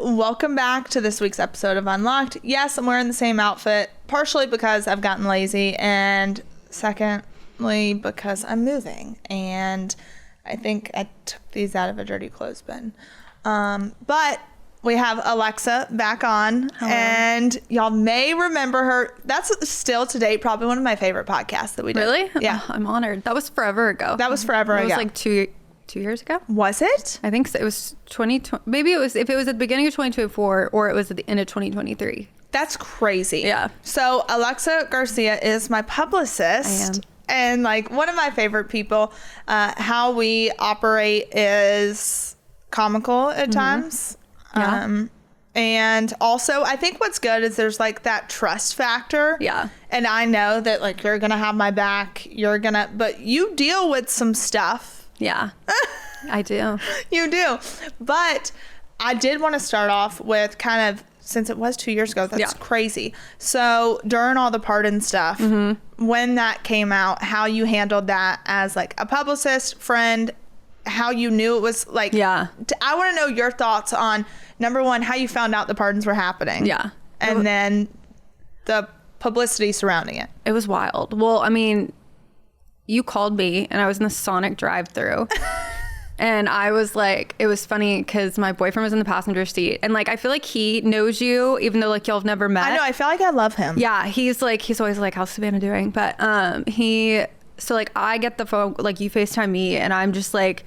welcome back to this week's episode of Unlocked. Yes, I'm wearing the same outfit, partially because I've gotten lazy, and secondly, because I'm moving. And I think I took these out of a dirty clothes bin. But we have Alexa back on. Hello. And y'all may remember her. That's still to date probably one of my favorite podcasts that we did. Really? Yeah. Oh, I'm honored. That was forever ago. That was forever ago. It was like two years ago. Was it? I think so. It was 2020. Maybe it was, if it was at the beginning of 2024 or it was at the end of 2023. That's crazy. Yeah. So Alexa Garcia is my publicist. I am. And like one of my favorite people. How we operate is comical at times. Yeah. And also I think what's good is there's like that trust factor. Yeah. And I know that like you're gonna have my back, but you deal with some stuff. Yeah. I do. You do. But I did want to start off with kind of, since it was 2 years ago, that's crazy. So during all the pardon stuff, when that came out, how you handled that as like a publicist, friend, how you knew it was like, I want to know your thoughts on, number one, how you found out the pardons were happening. Yeah. And then the publicity surrounding it. It was wild. Well, I mean, you called me and I was in the Sonic drive-thru. And I was like, it was funny because my boyfriend was in the passenger seat. And like, I feel like he knows you, even though like y'all have never met. I know. I feel like I love him. Yeah. He's always like, how's Savannah doing? But so like I get the phone, like you FaceTime me and I'm just like,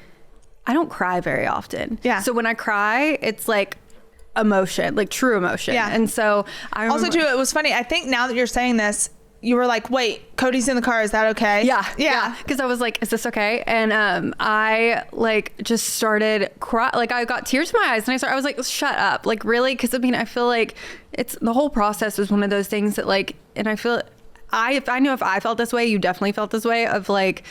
I don't cry very often. Yeah. So when I cry, it's like emotion, like true emotion. Yeah. And so I remember, also too, it was funny. I think now that you're saying this, you were like, wait, Cody's in the car. Is that okay? Yeah. Because I was like, is this okay? And I like just started cry. Like I got tears in my eyes and I was like, shut up. Like really? Because I mean, I feel like it's the whole process was one of those things that like, and I feel if I knew if I felt this way, you definitely felt this way of like,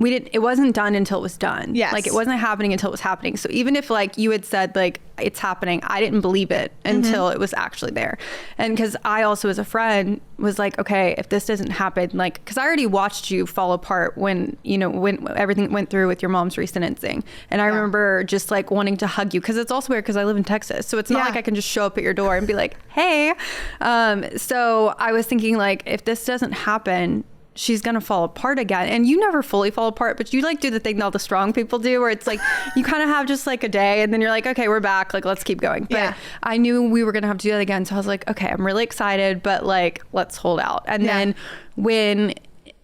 it wasn't done until it was done. Yes. Like it wasn't happening until it was happening. So even if like you had said like it's happening, I didn't believe it until it was actually there. And because I also as a friend was like, okay, if this doesn't happen, like, because I already watched you fall apart when everything went through with your mom's resentencing. And I remember just like wanting to hug you because it's also weird because I live in Texas. So it's not like I can just show up at your door and be like, hey. So I was thinking like, if this doesn't happen, she's gonna fall apart again. And you never fully fall apart, but you like do the thing that all the strong people do where it's like you kind of have just like a day and then you're like, okay, we're back, like let's keep going. But I knew we were gonna have to do that again, so I was like, okay, I'm really excited, but like let's hold out. And then when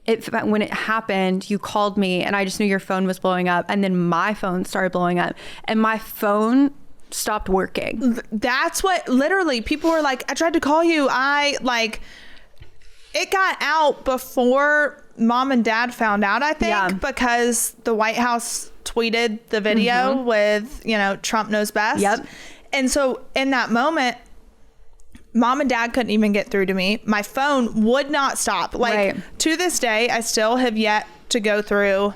it happened, you called me and I just knew your phone was blowing up, and then my phone started blowing up and my phone stopped working. That's what literally people were like, I tried to call you. It got out before mom and dad found out, I think, because the White House tweeted the video with, Trump knows best. Yep. And so in that moment, mom and dad couldn't even get through to me. My phone would not stop. To this day, I still have yet to go through.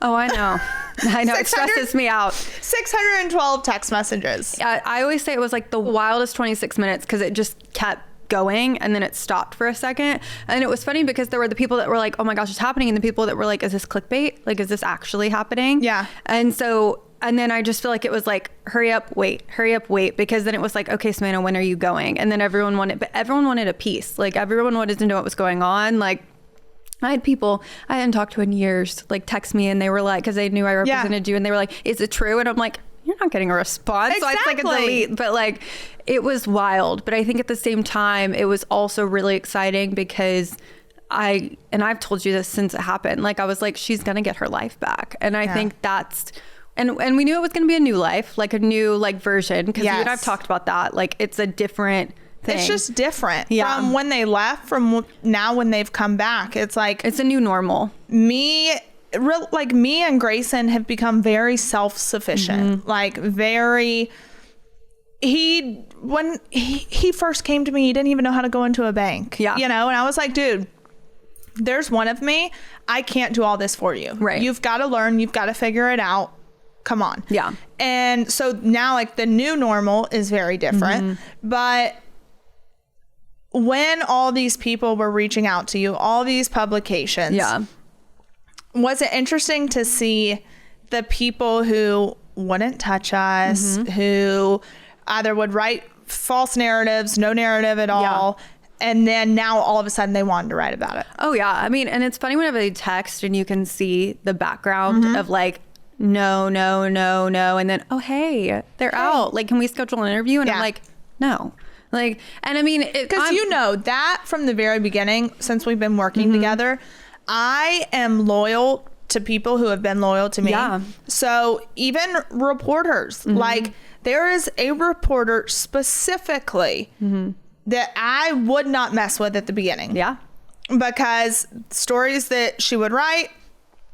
Oh, I know. I know. It stresses me out. 612 text messages. I always say it was like the wildest 26 minutes because it just kept going and then it stopped for a second. And it was funny because there were the people that were like, oh my gosh, it's happening, and the people that were like, is this clickbait? Like, is this actually happening? Yeah. And then I just feel like it was like, hurry up, wait, because then it was like, okay, Savannah, when are you going? And then everyone wanted a piece. Like everyone wanted to know what was going on. Like I had people I hadn't talked to in years like text me, and they were like, because they knew I represented you, and they were like, is it true? And I'm like, you're not getting a response. Exactly. So it's like a delete. But like, it was wild. But I think at the same time, it was also really exciting because I've told you this since it happened. Like I was like, she's going to get her life back. And I think that's, and we knew it was going to be a new life, like a new like version. Because you and I've talked about that. Like it's a different thing. It's just different from when they left, from now when they've come back. It's like, it's a new normal. Me and Grayson have become very self-sufficient. Like very, when he first came to me, he didn't even know how to go into a bank. Yeah. And I was like, dude, there's one of me. I can't do all this for you. Right. You've got to learn. You've got to figure it out. Come on. Yeah. And so now like the new normal is very different. But when all these people were reaching out to you, all these publications. Yeah. Was it interesting to see the people who wouldn't touch us, who either would write false narratives, no narrative at all. And then now all of a sudden they wanted to write about it. Oh yeah. I mean, and it's funny whenever they text and you can see the background of like, no. And then, oh, hey, they're out. Like, can we schedule an interview? And I'm like, no. Like, and I mean, because you know that from the very beginning, since we've been working together, I am loyal to people who have been loyal to me. Yeah. So even reporters, like there is a reporter specifically that I would not mess with at the beginning. Yeah. Because stories that she would write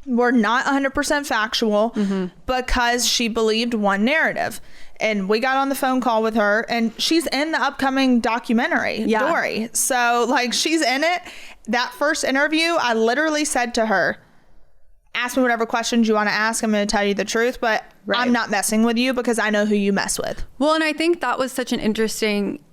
were not 100% factual because she believed one narrative. And we got on the phone call with her, and she's in the upcoming documentary, Dory. So like she's in it. That first interview, I literally said to her, ask me whatever questions you want to ask. I'm going to tell you the truth, but I'm not messing with you because I know who you mess with. Well, and I think that was such an interesting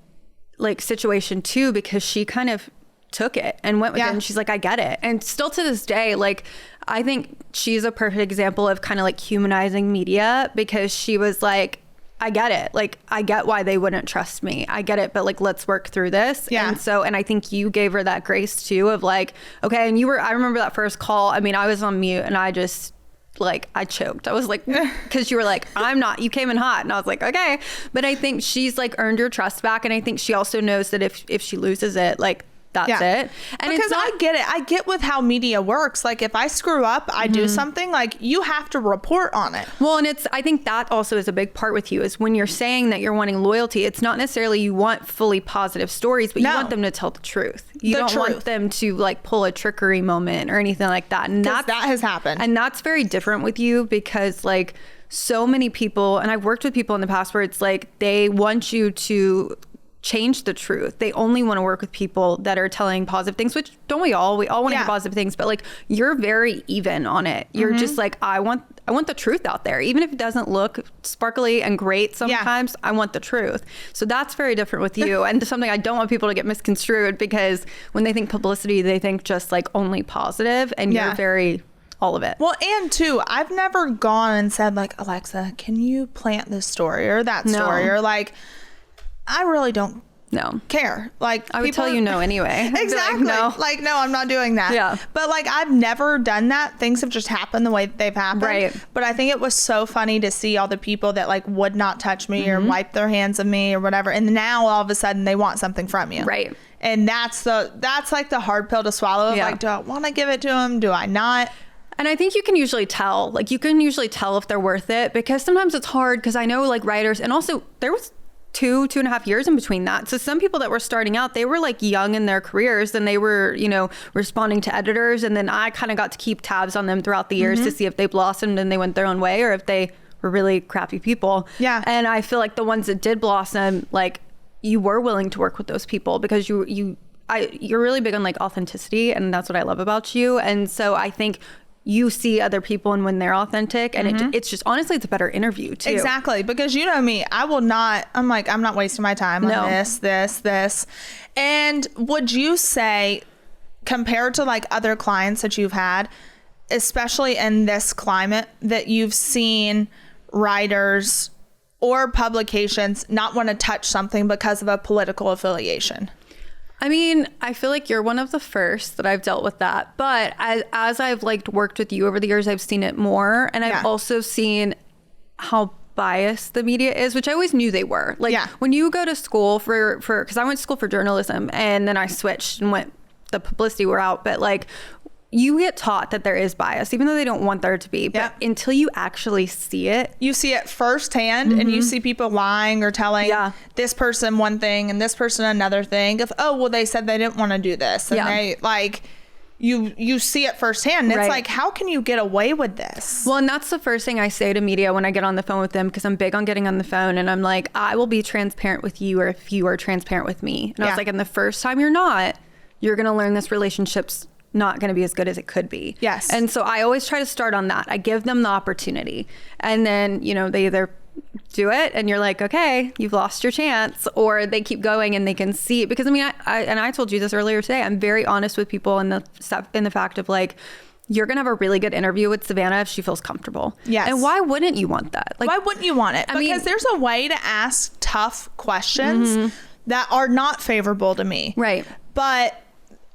like situation too, because she kind of took it and went with it, and she's like, I get it. And still to this day, like, I think she's a perfect example of kind of like humanizing media, because she was like, I get it. Like, I get why they wouldn't trust me. I get it. But like, let's work through this. Yeah. And so, and I think you gave her that grace too of like, okay. And I remember that first call. I mean, I was on mute and I just like, I choked. I was like, cause you were like, you came in hot. And I was like, okay. But I think she's like earned your trust back. And I think she also knows that if she loses it, like, that's it. And because I get it. I get with how media works. Like if I screw up, I do something, like you have to report on it. Well, and I think that also is a big part with you, is when you're saying that you're wanting loyalty, it's not necessarily you want fully positive stories, but you want them to tell the truth. You don't want them to like pull a trickery moment or anything like that. And that has happened. And that's very different with you, because like so many people, and I've worked with people in the past where it's like, they want you to change the truth. They only want to work with people that are telling positive things, which don't we all want to hear positive things, but like you're very even on it. You're just like, I want the truth out there. Even if it doesn't look sparkly and great sometimes, I want the truth. So that's very different with you. And something I don't want people to get misconstrued, because when they think publicity, they think just like only positive, and you're very all of it. Well, and too, I've never gone and said like, Alexa, can you plant this story or that story? Or like, I really don't care. Like, I would tell you no anyway. Exactly. Like, no, I'm not doing that. Yeah. But like, I've never done that. Things have just happened the way they've happened. Right. But I think it was so funny to see all the people that like would not touch me or wipe their hands of me or whatever. And now all of a sudden they want something from you. Right. And that's like the hard pill to swallow. Like, do I want to give it to them? Do I not? And I think you can usually tell. Like, you can usually tell if they're worth it, because sometimes it's hard, because I know like writers, and also there was 2.5 years in between that. So some people that were starting out, they were like young in their careers, and they were, responding to editors. And then I kind of got to keep tabs on them throughout the years to see if they blossomed and they went their own way, or if they were really crappy people. Yeah. And I feel like the ones that did blossom, like you were willing to work with those people, because you're really big on like authenticity. And that's what I love about you. And so I think you see other people and when they're authentic, and it's just, honestly, it's a better interview too. Exactly. Because you know me, I'm not wasting my time on this. And would you say, compared to like other clients that you've had, especially in this climate, that you've seen writers or publications not want to touch something because of a political affiliation? I mean, I feel like you're one of the first that I've dealt with that. But as I've like worked with you over the years, I've seen it more. And I've also seen how biased the media is, which I always knew they were. Like when you go to school for because I went to school for journalism, and then I switched and went the publicity route. But like, you get taught that there is bias, even though they don't want there to be. But until you actually see it. You see it firsthand, and you see people lying or telling this person one thing and this person another thing. Of, oh, well, they said they didn't want to do this. And they like, you see it firsthand. And it's like, how can you get away with this? Well, and that's the first thing I say to media when I get on the phone with them, because I'm big on getting on the phone, and I'm like, I will be transparent with you, or if you are transparent with me. And I was like, and the first time you're not, you're going to learn this relationship's not going to be as good as it could be. Yes. And so I always try to start on that. I give them the opportunity, and then, they either do it and you're like, okay, you've lost your chance, or they keep going and they can see it. Because I mean, I told you this earlier today, I'm very honest with people in the fact of like, you're going to have a really good interview with Savannah if she feels comfortable. Yes. And why wouldn't you want that? Like, why wouldn't you want it? Because there's a way to ask tough questions that are not favorable to me. Right. But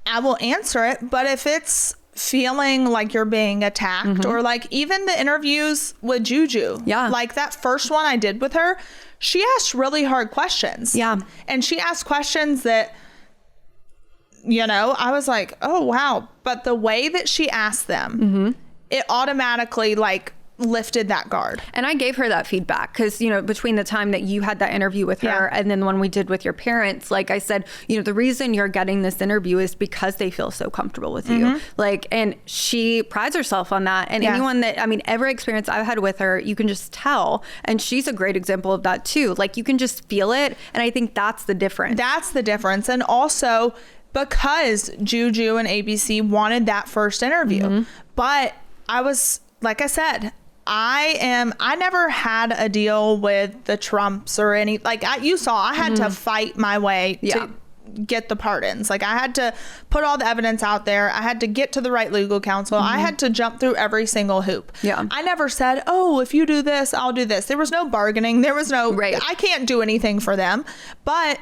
I will answer it. But if it's feeling like you're being attacked, or like even the interviews with Juju, like that first one I did with her, she asked really hard questions. Yeah. And she asked questions that, you know, I was like, oh, wow. But the way that she asked them, it automatically like lifted that guard. And I gave her that feedback because, you know, between the time that you had that interview with her and then the one we did with your parents, like I said, you know, the reason you're getting this interview is because they feel so comfortable with you. Like, and she prides herself on that. And anyone that, I mean, every experience I've had with her, you can just tell. And she's a great example of that too. Like you can just feel it. And I think that's the difference. That's the difference. And also, because Juju and ABC wanted that first interview. But I was, like I said, I never had a deal with the Trumps or any, like you saw, I had to fight my way to get the pardons. Like I had to put all the evidence out there. I had to get to the right legal counsel. I had to jump through every single hoop. I never said, oh, if you do this, I'll do this. There was no bargaining. There was no, I can't do anything for them. But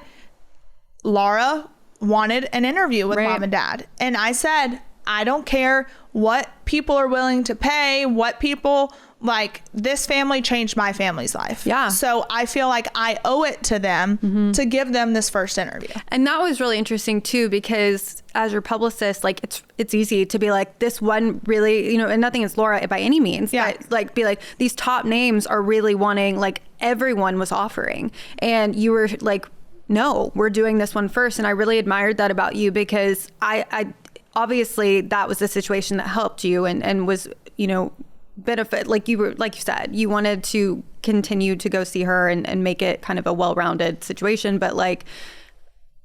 Laura wanted an interview with mom and dad. And I said, I don't care what people are willing to pay, what people, like this family changed my family's life. So I feel like I owe it to them to give them this first interview. And that was really interesting too, because as your publicist, like it's easy to be like, this one really, you know, and nothing is Laura by any means, but like be like, these top names are really wanting, like everyone was offering. And you were like, no, we're doing this one first. And I really admired that about you because I obviously that was the situation that helped you and was, you know, benefit. Like you said, you wanted to continue to go see her and make it kind of a well-rounded situation. But like,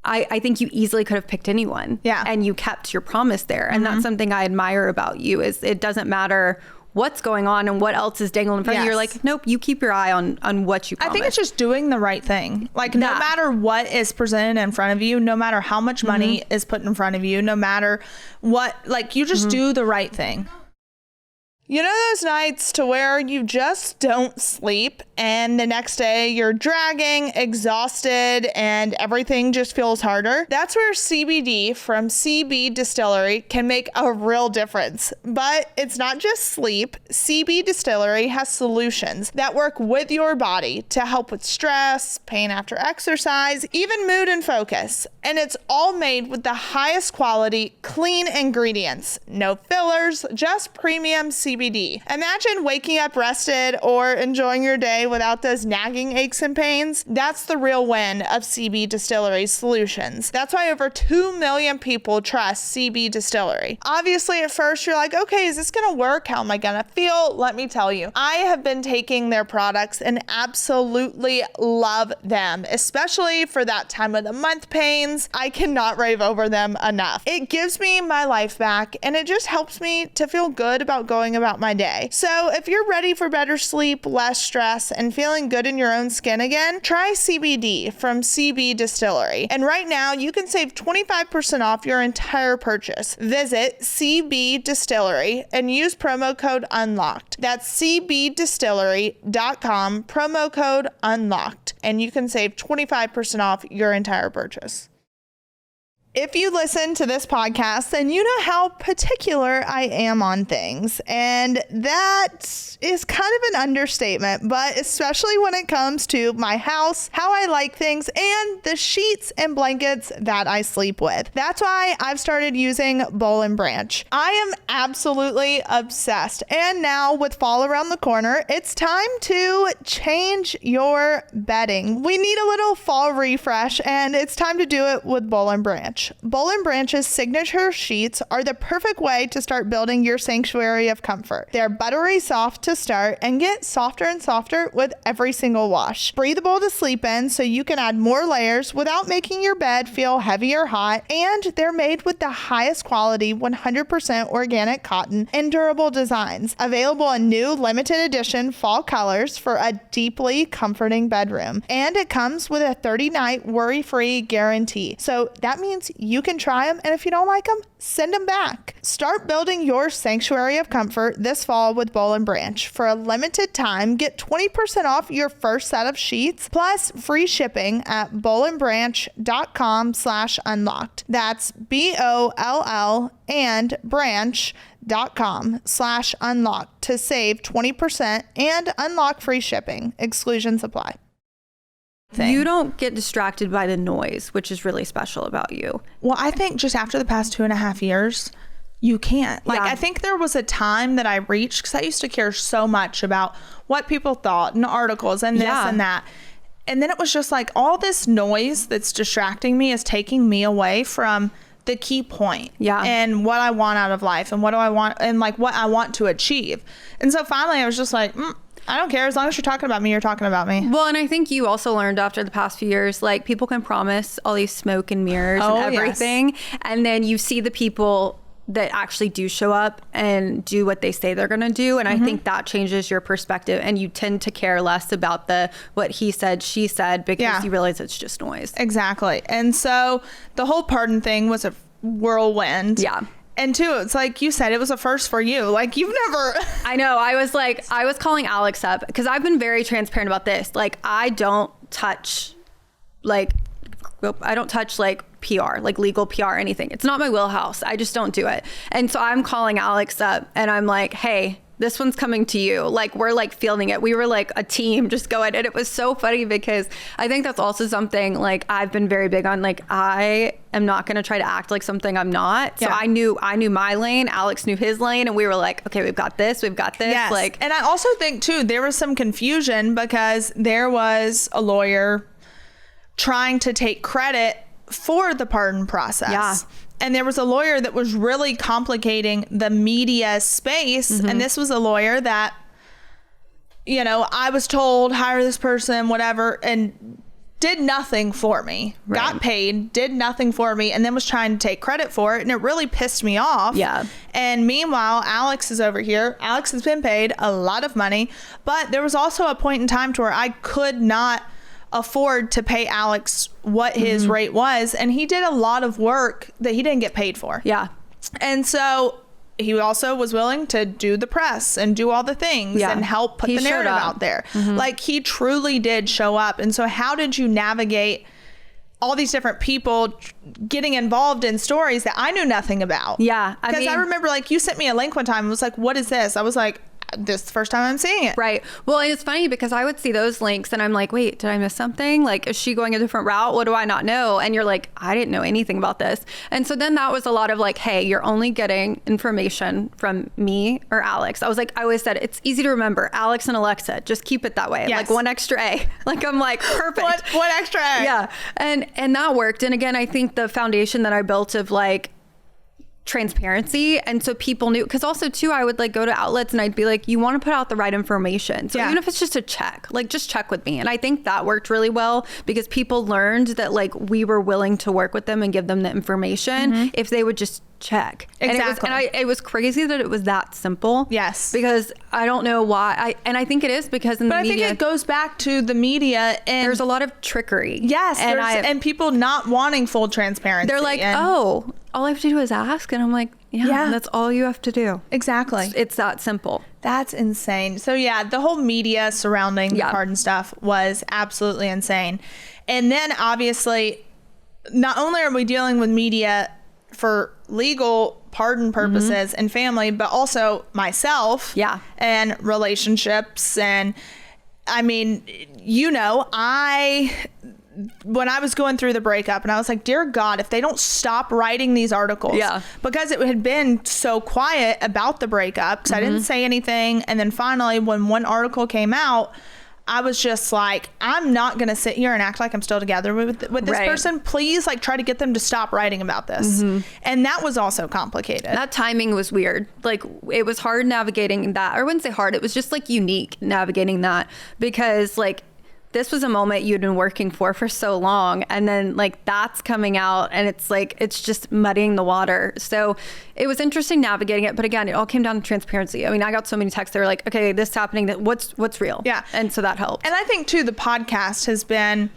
I think you easily could have picked anyone. And you kept your promise there. And that's something I admire about you is it doesn't matter what's going on and what else is dangling in front of you. You're like, nope, you keep your eye on what you promised. I think it's just doing the right thing. Like no matter what is presented in front of you, no matter how much money is put in front of you, no matter what, like you just do the right thing. You know those nights to where you just don't sleep and the next day you're dragging, exhausted, and everything just feels harder? That's where CBD from CB Distillery can make a real difference. But it's not just sleep. CB Distillery has solutions that work with your body to help with stress, pain after exercise, even mood and focus. And it's all made with the highest quality, clean ingredients. No fillers, just premium CBD. Imagine waking up rested or enjoying your day without those nagging aches and pains. That's the real win of CB Distillery solutions. That's why over 2 million people trust CB Distillery. Obviously, at first you're like, okay, is this gonna work? How am I gonna feel? Let me tell you, I have been taking their products and absolutely love them, especially for that time of the month pains. I cannot rave over them enough. It gives me my life back and it just helps me to feel good about going about my day. So if you're ready for better sleep, less stress, and feeling good in your own skin again, try CBD from CB Distillery. And right now you can save 25% off your entire purchase. Visit CB Distillery and use promo code UNLOCKED. That's cbdistillery.com, promo code UNLOCKED, and you can save 25% off your entire purchase. If you listen to this podcast, then you know how particular I am on things. And that is kind of an understatement, but especially when it comes to my house, how I like things, and the sheets and blankets that I sleep with. That's why I've started using Boll & Branch. I am absolutely obsessed. And now with fall around the corner, it's time to change your bedding. We need a little fall refresh, and it's time to do it with Boll & Branch. Boll & Branch's signature sheets are the perfect way to start building your sanctuary of comfort. They're buttery soft to start and get softer and softer with every single wash. Breathable to sleep in so you can add more layers without making your bed feel heavy or hot. And they're made with the highest quality 100% organic cotton and durable designs. Available in new limited edition fall colors for a deeply comforting bedroom. And it comes with a 30-night worry-free guarantee. So that means you can try them, and if you don't like them, send them back. Start building your sanctuary of comfort this fall with Boll & Branch. For a limited time, get 20% off your first set of sheets, plus free shipping at bollandbranch.com/unlocked. That's BOLL and branch.com/unlocked to save 20% and unlock free shipping. Exclusions apply. You don't get distracted by the noise, which is really special about you. Well, I think just after the past 2.5 years, you can't. Like, I think there was a time that I reached, because I used to care so much about what people thought and articles and this and that. And then it was just like, all this noise that's distracting me is taking me away from the key point and what I want out of life and what do I want and like what I want to achieve. And so finally I was just like, I don't care. As long as you're talking about me, you're talking about me. Well, and I think you also learned after the past few years, like, people can promise all these smoke and mirrors and everything. Yes. And then you see the people that actually do show up and do what they say they're going to do. And I think that changes your perspective, and you tend to care less about what he said, she said, because you realize it's just noise. Exactly. And so the whole pardon thing was a whirlwind. Yeah. And two, it's like you said, it was a first for you. Like, you've never... I know. I was calling Alex up because I've been very transparent about this. Like, I don't touch PR, like legal PR, anything. It's not my wheelhouse. I just don't do it. And so I'm calling Alex up and I'm like, hey, this one's coming to you. Like, we're like fielding it. We were like a team just going. And it was so funny because I think that's also something like I've been very big on. Like, I am not going to try to act like something I'm not. So I knew my lane. Alex knew his lane. And we were like, okay, we've got this. Yes. Like, and I also think too, there was some confusion because there was a lawyer trying to take credit for the pardon process. Yeah. And there was a lawyer that was really complicating the media space. And this was a lawyer that, you know, I was told, hire this person, whatever, and did nothing for me. Right. Got paid, did nothing for me, and then was trying to take credit for it. And it really pissed me off. Yeah. And meanwhile, Alex is over here. Alex has been paid a lot of money. But there was also a point in time to where I could not afford to pay Alex what his rate was, and he did a lot of work that he didn't get paid for. Yeah. And so he also was willing to do the press and do all the things and help put the narrative out there. Like, he truly did show up. And so how did you navigate all these different people getting involved in stories that I knew nothing about? Yeah. Because I remember, like, you sent me a link one time and was like, what is this? I was like, this is the first time I'm seeing it. Right. Well, and it's funny because I would see those links and I'm like, wait, did I miss something? Like, is she going a different route? What do I not know? And you're like, I didn't know anything about this. And so then that was a lot of like, hey, you're only getting information from me or Alex. I was like, I always said, it's easy to remember, Alex and Alexa, just keep it that way. Yes. Like, one extra A. Like, I'm like, perfect. One extra A. Yeah. And that worked. And again, I think the foundation that I built of like transparency, and so people knew, because also too, I would like go to outlets and I'd be like, you want to put out the right information, so even if it's just a check, like, just check with me. And I think that worked really well because people learned that like we were willing to work with them and give them the information if they would just check. Exactly. And it was crazy that it was that simple. Yes. Because I don't know why. I think it is because in the media, I think it goes back to the media, and there's a lot of trickery. Yes. And people not wanting full transparency. They're like, oh, all I have to do is ask. And I'm like, yeah, that's all you have to do. Exactly. It's that simple. That's insane. So yeah, the whole media surrounding the pardon stuff was absolutely insane. And then obviously, not only are we dealing with media for legal pardon purposes and family, but also myself and relationships. And I mean, you know, when I was going through the breakup, and I was like, dear God, if they don't stop writing these articles, because it had been so quiet about the breakup, because I didn't say anything. And then finally, when one article came out, I was just like, I'm not going to sit here and act like I'm still together with this person. Please, like, try to get them to stop writing about this. And that was also complicated. That timing was weird. Like, it was hard navigating that. I wouldn't say hard. It was just like unique navigating that, because like, this was a moment you'd been working for so long, and then like that's coming out, and it's like, it's just muddying the water. So it was interesting navigating it, but again, it all came down to transparency. I mean, I got so many texts that were like, okay, this is happening, that what's real. Yeah. And so that helped. And I think too, the podcast has been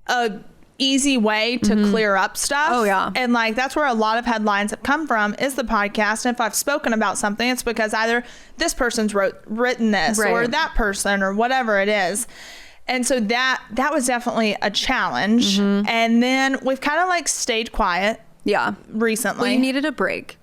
a easy way to clear up stuff. Oh yeah. And like, that's where a lot of headlines have come from, is the podcast. And if I've spoken about something, it's because either this person's written this or that person or whatever it is. And so that was definitely a challenge. And then we've kind of like stayed quiet. Yeah. Recently. We needed a break.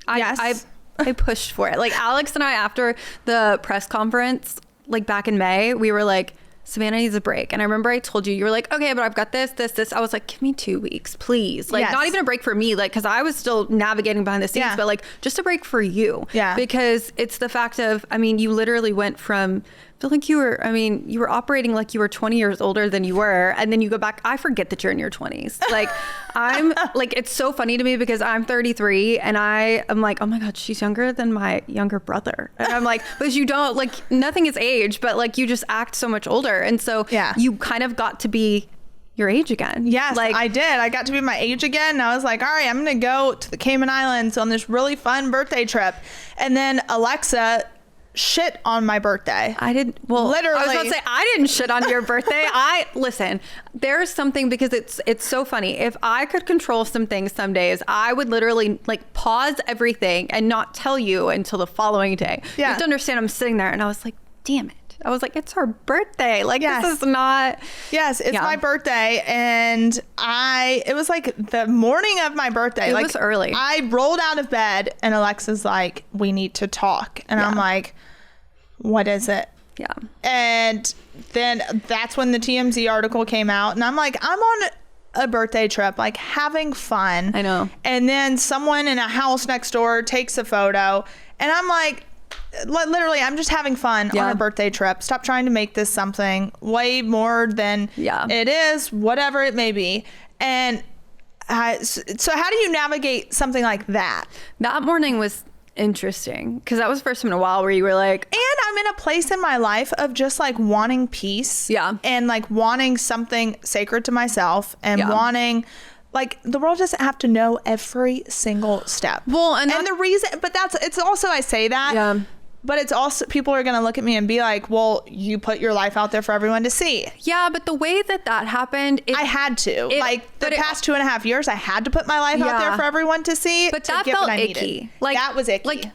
Yes. I pushed for it. Like Alex and I, after the press conference, like back in May, we were like, Savannah needs a break. And I remember I told you, you were like, okay, but I've got this. I was like, give me 2 weeks, please. Like, not even a break for me, like, because I was still navigating behind the scenes, but like just a break for you. Yeah. Because it's the fact of, I mean, you literally went from, I feel like you were operating like you were 20 years older than you were. And then you go back, I forget that you're in your 20s. Like, I'm like, it's so funny to me because I'm 33 and I'm like, oh my God, she's younger than my younger brother. And I'm like, because you don't, like, nothing is age, but like you just act so much older. And so you kind of got to be your age again. Yes, like, I did. I got to be my age again. And I was like, all right, I'm going to go to the Cayman Islands on this really fun birthday trip. And then Alexa shit on my birthday. Literally. I was about to say, I didn't shit on your birthday. Listen, there's something, because it's so funny. If I could control some things some days, I would literally like pause everything and not tell you until the following day. You have to understand, I'm sitting there and I was like, damn it. I was like, it's her birthday. Like, this is not. Yes, it's my birthday. And it was like the morning of my birthday. It like, was early. I rolled out of bed and Alexa's like, we need to talk. And I'm like, what is it? Yeah. And then that's when the TMZ article came out. And I'm like, I'm on a birthday trip, like having fun. I know. And then someone in a house next door takes a photo. And I'm like, literally, I'm just having fun on a birthday trip. Stop trying to make this something way more than it is, whatever it may be. And so how do you navigate something like that? That morning was interesting because that was the first time in a while where you were like, and I'm in a place in my life of just like wanting peace, and like wanting something sacred to myself, and wanting, like, the world doesn't have to know every single step. Well, and the reason, but it's also, I say that, but it's also, people are going to look at me and be like, well, you put your life out there for everyone to see. Yeah, but the way that happened, I had to. The past 2.5 years, I had to put my life out there for everyone to see. But that felt icky. Like, that was icky. Like,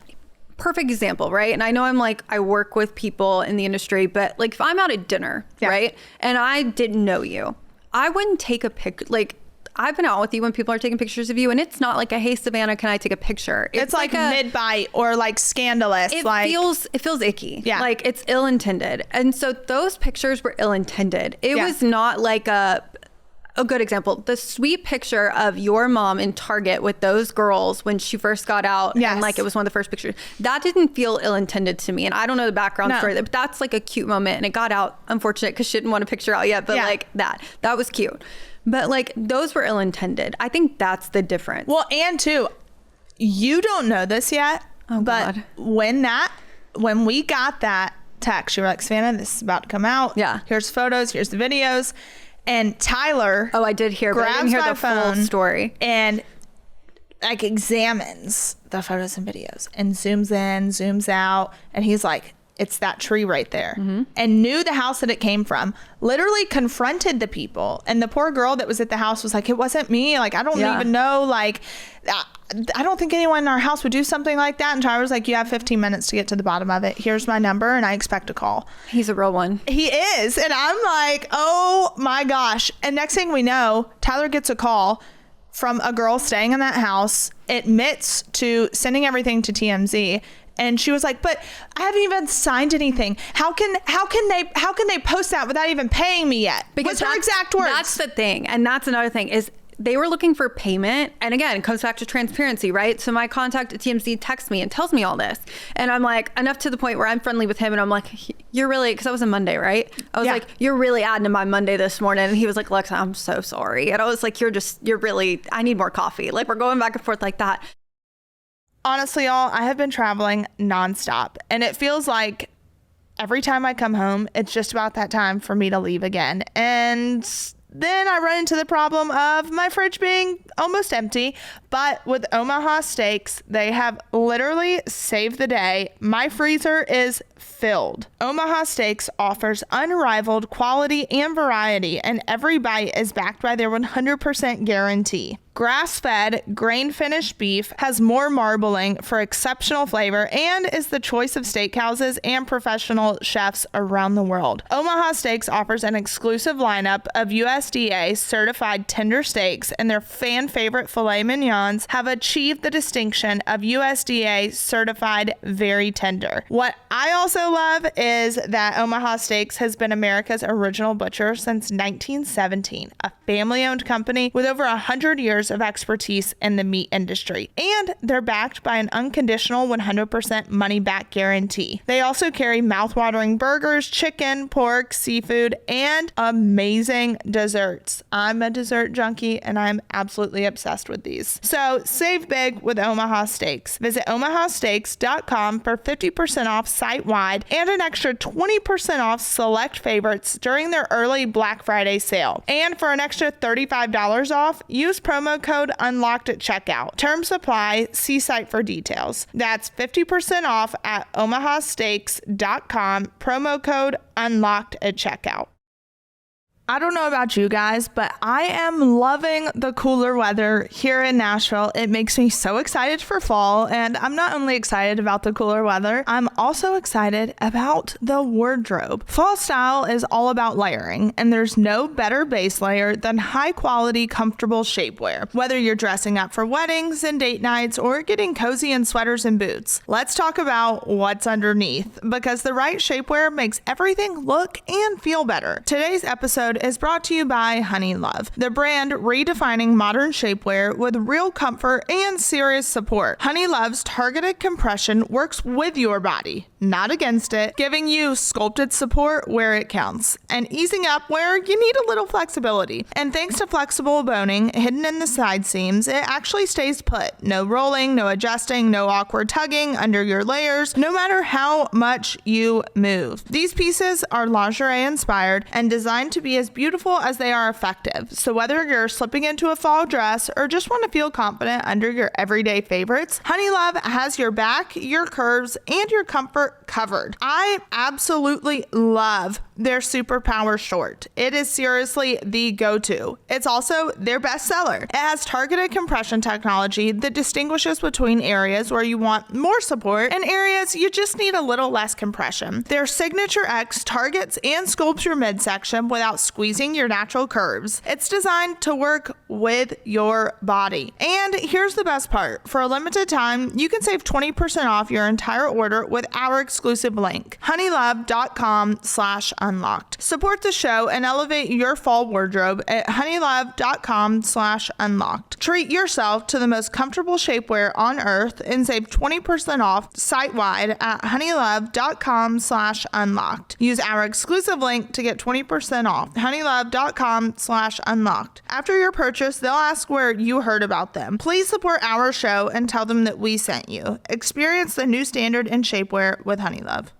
perfect example, right? And I know I work with people in the industry, but like if I'm out at dinner, right, and I didn't know you, I wouldn't take a pic. Like, I've been out with you when people are taking pictures of you, and it's not like a, hey, Savannah, can I take a picture? It's like mid-bite or like scandalous. It feels icky. Yeah. Like, it's ill-intended. And so those pictures were ill-intended. It was not like a good example. The sweet picture of your mom in Target with those girls when she first got out, and like it was one of the first pictures, that didn't feel ill-intended to me. And I don't know the background story, but that's like a cute moment, and it got out, unfortunate, because she didn't want a picture out yet, but like that was cute. But like, those were ill-intended. I think that's the difference. Well, and too, you don't know this yet, but when we got that text, you were like, Savannah, this is about to come out. Yeah. Here's photos, here's the videos. And Tyler, I did hear, but I didn't hear the full story. And like examines the photos and videos and zooms in, zooms out, and he's like, it's that tree right there. And knew the house that it came from, literally confronted the people. And the poor girl that was at the house was like, it wasn't me. Like, I don't even know. Like, I don't think anyone in our house would do something like that. And Tyler was like, you have 15 minutes to get to the bottom of it. Here's my number, and I expect a call. He's a real one. He is. And I'm like, oh my gosh. And next thing we know, Tyler gets a call from a girl staying in that house, admits to sending everything to TMZ. And she was like, but I haven't even signed anything. How can they post that without even paying me yet? Because her exact words. That's the thing. And that's another thing, is they were looking for payment. And again, it comes back to transparency, right? So my contact at TMZ texts me and tells me all this. And I'm like, enough to the point where I'm friendly with him. And I'm like, you're really, because that was a Monday, right? I was like, you're really adding to my Monday this morning. And he was like, Alexa, I'm so sorry. And I was like, you're really, I need more coffee. Like, we're going back and forth like that. Honestly, y'all, I have been traveling nonstop, and it feels like every time I come home, it's just about that time for me to leave again. And then I run into the problem of my fridge being almost empty. But with Omaha Steaks, they have literally saved the day. My freezer is filled. Omaha Steaks offers unrivaled quality and variety, and every bite is backed by their 100% guarantee. Grass-fed, grain-finished beef has more marbling for exceptional flavor and is the choice of steakhouses and professional chefs around the world. Omaha Steaks offers an exclusive lineup of USDA certified tender steaks, and their fan-favorite filet mignons have achieved the distinction of USDA certified very tender. What I also love is that Omaha Steaks has been America's original butcher since 1917, a family-owned company with over 100 years of expertise in the meat industry, and they're backed by an unconditional 100% money-back guarantee. They also carry mouth-watering burgers, chicken, pork, seafood, and amazing desserts. I'm a dessert junkie, and I'm absolutely obsessed with these. So save big with Omaha Steaks. Visit omahasteaks.com for 50% off site-wide and an extra 20% off select favorites during their early Black Friday sale. And for an extra $35 off, use promo code UNLOCKED at checkout. Terms apply. See site for details. That's 50% off at omahasteaks.com. Promo code UNLOCKED at checkout. I don't know about you guys, but I am loving the cooler weather here in Nashville. It makes me so excited for fall, and I'm not only excited about the cooler weather, I'm also excited about the wardrobe. Fall style is all about layering, and there's no better base layer than high-quality, comfortable shapewear. Whether you're dressing up for weddings and date nights or getting cozy in sweaters and boots, let's talk about what's underneath, because the right shapewear makes everything look and feel better. Today's episode is brought to you by Honey Love, the brand redefining modern shapewear with real comfort and serious support. Honey Love's targeted compression works with your body, not against it, giving you sculpted support where it counts and easing up where you need a little flexibility. And thanks to flexible boning hidden in the side seams, it actually stays put. No rolling, no adjusting, no awkward tugging under your layers, no matter how much you move. These pieces are lingerie inspired and designed to be as beautiful as they are effective. So whether you're slipping into a fall dress or just want to feel confident under your everyday favorites, Honey Love has your back, your curves, and your comfort covered. I absolutely love their Superpower short. It is seriously the go-to. It's also their best seller. It has targeted compression technology that distinguishes between areas where you want more support and areas you just need a little less compression. Their Signature X targets and sculpts your midsection without squeezing your natural curves. It's designed to work with your body. And here's the best part. For a limited time, you can save 20% off your entire order with our exclusive link, honeylove.com/unlocked. Support the show and elevate your fall wardrobe at honeylove.com/unlocked. Treat yourself to the most comfortable shapewear on earth and save 20% off site-wide at honeylove.com/unlocked. Use our exclusive link to get 20% off. honeylove.com/unlocked. After your purchase, they'll ask where you heard about them. Please support our show and tell them that we sent you. Experience the new standard in shapewear with Honey Love.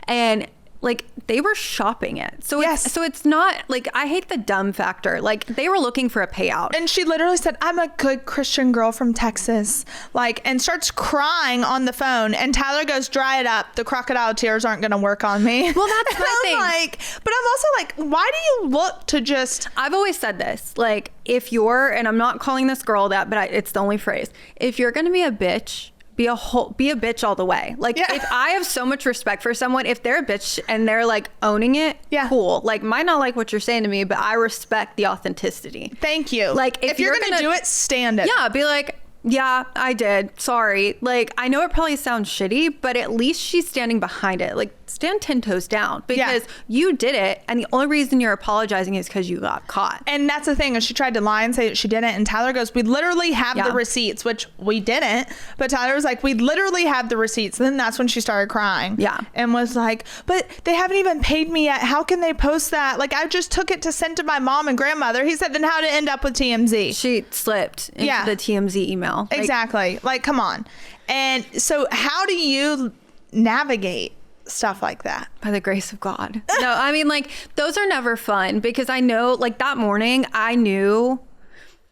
And like they were shopping it. So yes. So it's not like, I hate the dumb factor. Like they were looking for a payout. And she literally said, I'm a good Christian girl from Texas. Like, and starts crying on the phone. And Tyler goes, dry it up. The crocodile tears aren't going to work on me. Well, that's my thing. Like, but I'm also like, why do you look to just... I've always said this, like if you're, and I'm not calling this girl that, but it's the only phrase. If you're going to be a bitch, be a bitch all the way. Like if I have so much respect for someone, if they're a bitch and they're like owning it, cool. Like might not like what you're saying to me, but I respect the authenticity. Thank you. Like if you're gonna do it, stand it. Yeah, be like, yeah, I did. Sorry. Like, I know it probably sounds shitty, but at least she's standing behind it. Like, stand 10 toes down because you did it. And the only reason you're apologizing is because you got caught. And that's the thing, is she tried to lie and say that she didn't. And Tyler goes, we literally have the receipts, which we didn't. But Tyler was like, we literally have the receipts. And then that's when she started crying. Yeah. And was like, but they haven't even paid me yet. How can they post that? Like, I just took it to send to my mom and grandmother. He said, then how did it end up with TMZ? She slipped into the TMZ email. Exactly. Like, come on. And so how do you navigate stuff like that? By the grace of God. No, I mean, like, those are never fun because I know, like, that morning I knew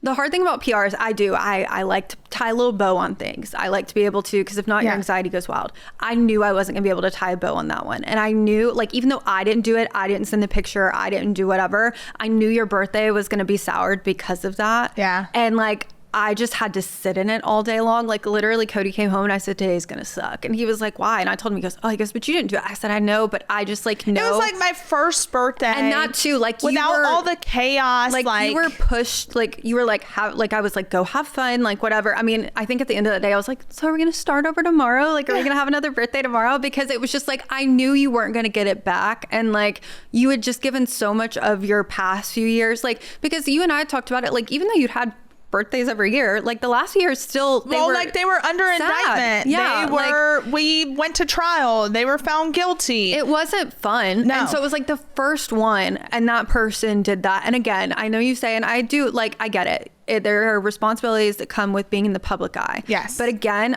The hard thing about PR is I like to tie a little bow on things. I like to be able to, because if not, your anxiety goes wild. I knew I wasn't gonna be able to tie a bow on that one. And I knew, like, even though I didn't do it, I didn't send the picture, I didn't do whatever, I knew your birthday was gonna be soured because of that. Yeah. And like, I just had to sit in it all day long. Like literally Cody came home and I said, today's gonna suck. And he was like, why? And I told him, he goes, but you didn't do it. I said, I know, but I just like know. It was like my first birthday. And not too, like without all the chaos. Like you were pushed, like you were like, I was like, go have fun, like whatever. I mean, I think at the end of the day, I was like, so are we gonna start over tomorrow? Like, are we gonna have another birthday tomorrow? Because it was just like, I knew you weren't gonna get it back. And like, you had just given so much of your past few years, like, because you and I talked about it, like, even though you'd had birthdays every year, like the last year still they were under indictment. Yeah, they were like, we went to trial, they were found guilty. It wasn't fun. No. And so it was like the first one, and that person did that. And again, I know you say, and I do, like, I get it, there are responsibilities that come with being in the public eye. Yes. But again,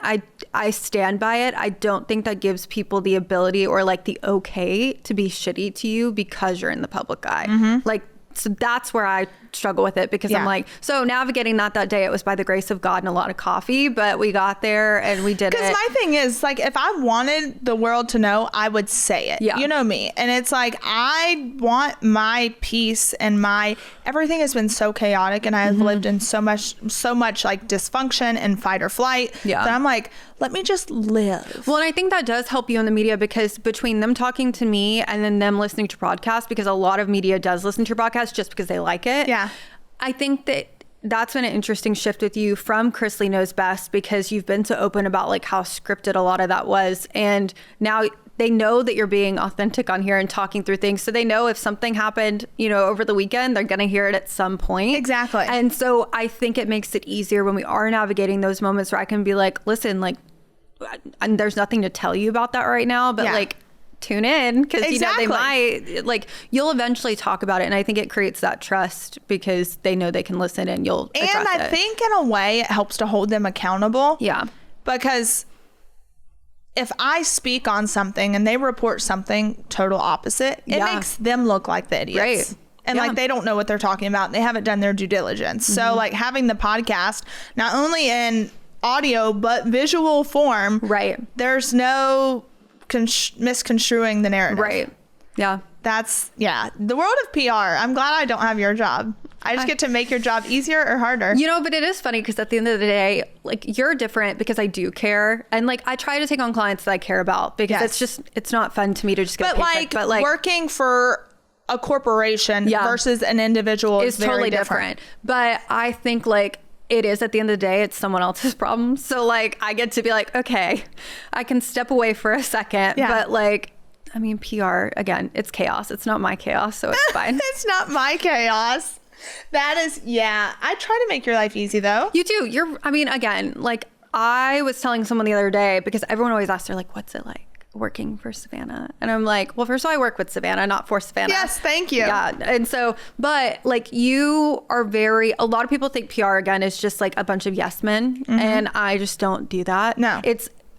I stand by it. I don't think that gives people the ability or like the okay to be shitty to you because you're in the public eye. Mm-hmm. Like, so that's where I struggle with it, because I'm like, so navigating that day, it was by the grace of God and a lot of coffee, but we got there and we did it. Because my thing is, like, if I wanted the world to know, I would say it. Yeah. You know me. And it's like, I want my peace, and everything has been so chaotic, and I have lived in so much like dysfunction and fight or flight. Yeah. That I'm like, let me just live. Well, and I think that does help you in the media, because between them talking to me and then them listening to podcasts, because a lot of media does listen to your podcast just because they like it. Yeah. I think that's been an interesting shift with you from Chrisley Knows Best, because you've been so open about like how scripted a lot of that was. And now they know that you're being authentic on here and talking through things. So they know if something happened, over the weekend, they're going to hear it at some point. Exactly. And so I think it makes it easier when we are navigating those moments where I can be like, listen, like, and there's nothing to tell you about that right now, but like, tune in, because they might, like, you'll eventually talk about it, and I think it creates that trust because they know they can listen and you'll address it. And I think in a way it helps to hold them accountable. Yeah. Because if I speak on something and they report something total opposite, it makes them look like the idiots. Right. And like, they don't know what they're talking about. They haven't done their due diligence. So like, having the podcast, not only in audio, but visual form, right? There's no misconstruing the narrative. Right. Yeah. That's, the world of PR. I'm glad I don't have your job. I just get to make your job easier or harder. But it is funny, because at the end of the day, like, you're different because I do care. And like, I try to take on clients that I care about, because it's not fun to me to just get a paycheck. But like working for a corporation versus an individual is totally different. But I think like, it is, at the end of the day, it's someone else's problem. So like, I get to be like, okay, I can step away for a second, but like, I mean, PR, again, it's chaos. It's not my chaos, so it's fine. It's not my chaos. That is, I try to make your life easy though. You do. Again, like, I was telling someone the other day, because everyone always asks, they're like, what's it like working for Savannah? And I'm like, well, first of all, I work with Savannah, not for Savannah. Yes, thank you. Yeah. And so, but like, you are a lot of people think PR, again, is just like a bunch of yes men. And I just don't do that. No.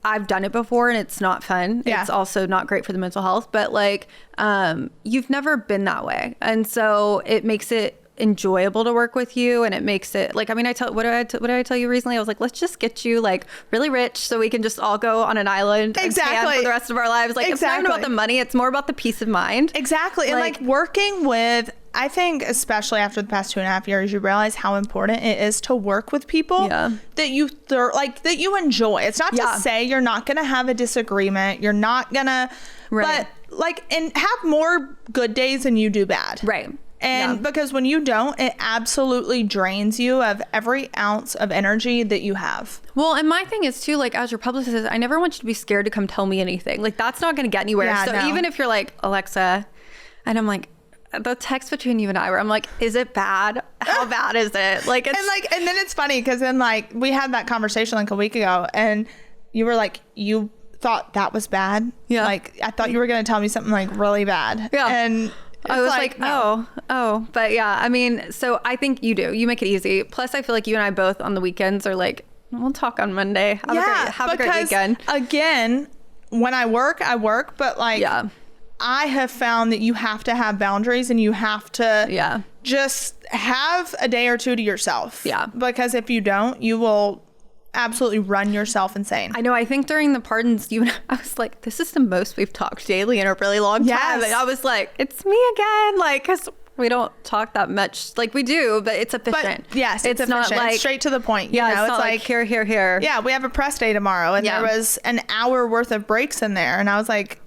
I've done it before, and it's not fun. Yeah. It's also not great for the mental health, but like, you've never been that way. And so it makes it enjoyable to work with you, and it makes it like, I mean, what did I tell you recently? I was like, let's just get you like really rich so we can just all go on an island and tan for the rest of our lives. Like, it's not about the money, it's more about the peace of mind. Exactly. And like working with, I think especially after the past 2.5 years, you realize how important it is to work with people that you that you enjoy. It's not to say you're not going to have a disagreement, you're not gonna, but like, and have more good days than you do bad. Right. And because when you don't, it absolutely drains you of every ounce of energy that you have. Well, and my thing is too, like, as your publicist, I never want you to be scared to come tell me anything. Like, that's not going to get anywhere. Yeah, so even if you're like, Alexa, and I'm like, the text between you and I where I'm like, is it bad? How bad is it? Like, it's and then it's funny, because then like, we had that conversation like a week ago, and you were like, you thought that was bad. Yeah. Like, I thought you were going to tell me something like really bad. Yeah. And I was like, oh, but yeah, I mean, so I think you make it easy. Plus, I feel like you and I both on the weekends are like, we'll talk on Monday. Have a great weekend. Again, when I work, but like, I have found that you have to have boundaries and you have to just have a day or two to yourself. Yeah. Because if you don't, you will absolutely run yourself insane. I know. I think during the pardons, I was like, this is the most we've talked daily in a really long time. And I was like, it's me again. Like, because we don't talk that much. Like, we do, but it's efficient. But yes, it's efficient. Not like, straight to the point. You know, it's not like here. Yeah, we have a press day tomorrow, and there was an hour worth of breaks in there. And I was like...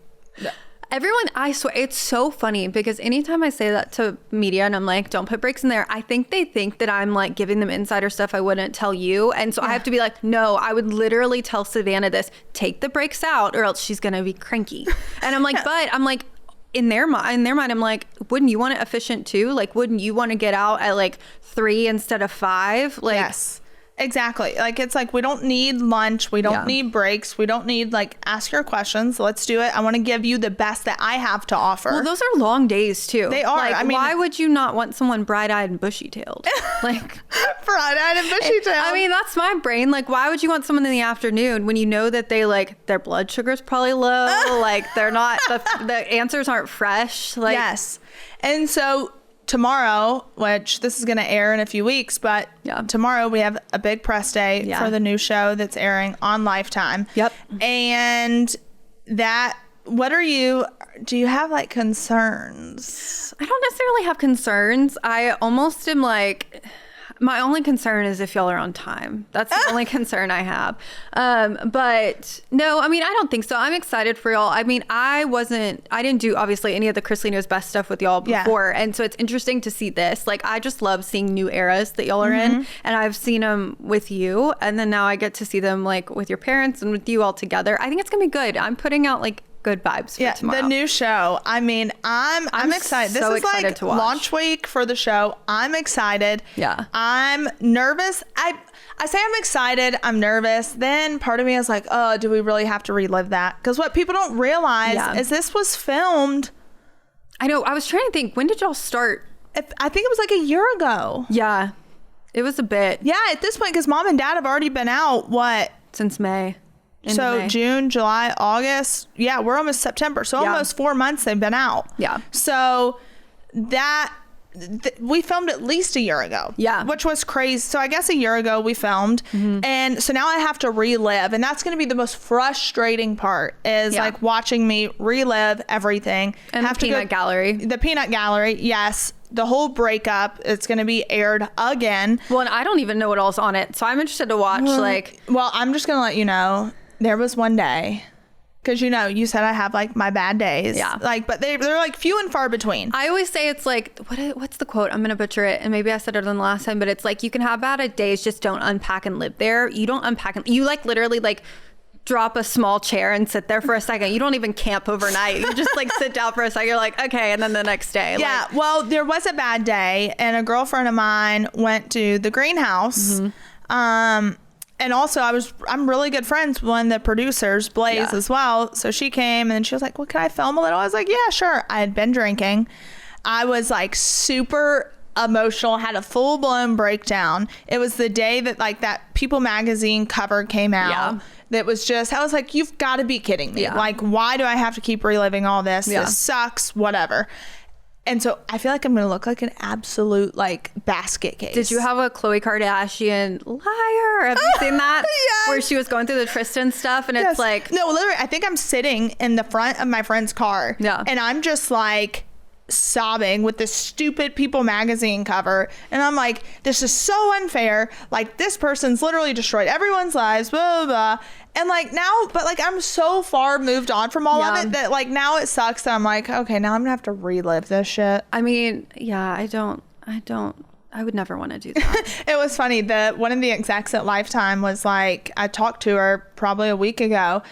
Everyone, I swear, it's so funny because anytime I say that to media and I'm like, don't put breaks in there, I think they think that I'm like giving them insider stuff I wouldn't tell you. And so I have to be like, no, I would literally tell Savannah this, take the breaks out or else she's going to be cranky. And I'm like, but I'm like, in their mind, I'm like, wouldn't you want it efficient too? Like, wouldn't you want to get out at like 3 instead of 5? Like, yes. Exactly. Like, it's like, we don't need lunch. We don't need breaks. We don't need, like, ask your questions. Let's do it. I want to give you the best that I have to offer. Well, those are long days, too. They are. Like, I mean, why would you not want someone bright-eyed and bushy-tailed? Like, bright-eyed and bushy-tailed. I mean, that's my brain. Like, why would you want someone in the afternoon when you know that they, like, their blood sugar's probably low? Like, they're not, the answers aren't fresh. Like, yes. And so... tomorrow, which this is going to air in a few weeks, but tomorrow we have a big press day for the new show that's airing on Lifetime. Yep. And that, do you have like concerns? I don't necessarily have concerns. I almost am like, my only concern is if y'all are on time. That's the only concern I have. But no, I mean, I don't think so. I'm excited for y'all. I mean, I didn't do obviously any of the Chrisley Knows Best stuff with y'all before. And so it's interesting to see this. Like, I just love seeing new eras that y'all are in. And I've seen them with you. And then now I get to see them like with your parents and with you all together. I think it's going to be good. I'm putting out like good vibes for tomorrow. The new show. I mean, I'm excited. This is like launch week for the show. I'm excited. Yeah. I'm nervous. I say I'm excited. I'm nervous. Then part of me is like, oh, do we really have to relive that? Because what people don't realize is this was filmed. I know. I was trying to think, when did y'all start? I think it was like a year ago. Yeah. It was a bit. Yeah. At this point, because Mom and Dad have already been out, since May. So June, July, August. Yeah, we're almost September. So almost 4 months they've been out. Yeah. So we filmed at least a year ago. Yeah. Which was crazy. So I guess a year ago we filmed. And so now I have to relive. And that's going to be the most frustrating part is like watching me relive everything. And the peanut gallery. The peanut gallery. Yes. The whole breakup. It's going to be aired again. Well, and I don't even know what all's on it. So I'm interested to watch Well, I'm just going to let you know. There was one day, because you said I have like my bad days. Yeah. Like, but they're like few and far between. I always say it's like, what's the quote? I'm going to butcher it. And maybe I said it on the last time, but it's like, you can have bad days, just don't unpack and live there. You don't unpack. You like literally like drop a small chair and sit there for a second. You don't even camp overnight. You just like sit down for a second. You're like, okay. And then the next day. Yeah. Like, well, there was a bad day and a girlfriend of mine went to the greenhouse. And also I'm really good friends with one of the producers, Blaze, as well. So she came and she was like, well, can I film a little? I was like, yeah, sure. I had been drinking. I was like super emotional, had a full blown breakdown. It was the day that like that People magazine cover came out. Yeah. That was just, I was like, you've got to be kidding me. Yeah. Like, why do I have to keep reliving all this? Yeah. This sucks, whatever. And so I feel like I'm going to look like an absolute like basket case. Did you have a Khloe Kardashian liar? Have you seen that? Yes. Where she was going through the Tristan stuff and it's like. No, literally, I think I'm sitting in the front of my friend's car. Yeah. And I'm just like sobbing with this stupid People magazine cover. And I'm like, this is so unfair. Like, this person's literally destroyed everyone's lives, blah, blah, blah. And like now, but like I'm so far moved on from all of it that like now it sucks that I'm like, okay, now I'm gonna have to relive this shit. I mean, yeah, I would never want to do that. It was funny that one of the execs at Lifetime was like, I talked to her probably a week ago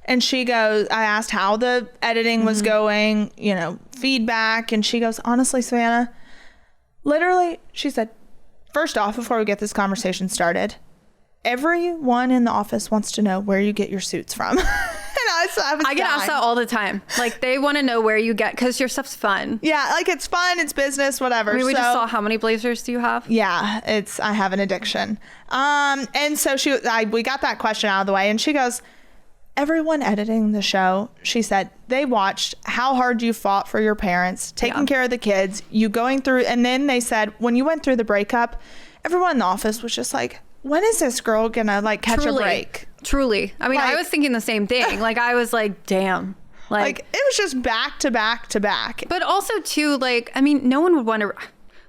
and she goes, I asked how the editing was going, feedback. And she goes, honestly, Savannah, literally, she said, first off, before we get this conversation started, everyone in the office wants to know where you get your suits from. And I get asked that all the time. Like, they want to know where you get, because your stuff's fun. Yeah, like it's fun, it's business, whatever. I mean, we just saw how many blazers do you have? Yeah, I have an addiction. And so we got that question out of the way, and she goes, everyone editing the show, she said, they watched how hard you fought for your parents, taking care of the kids, you going through. And then they said, when you went through the breakup, everyone in the office was just like, when is this girl gonna like catch a break? Truly. I mean, like, I was thinking the same thing. Like, I was like, damn. Like, it was just back to back to back. But also too, like, I mean, no one would want to,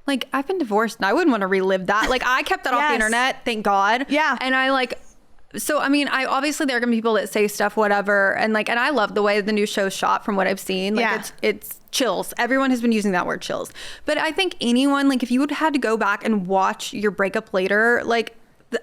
like, I've been divorced and I wouldn't want to relive that. Like, I kept that off the internet, thank God. Yeah. And I like, so, I mean, I obviously there are gonna be people that say stuff, whatever. And like, and I love the way the new show's shot from what I've seen. Like, it's chills. Everyone has been using that word chills. But I think anyone, like, if you would had to go back and watch your breakup later, like,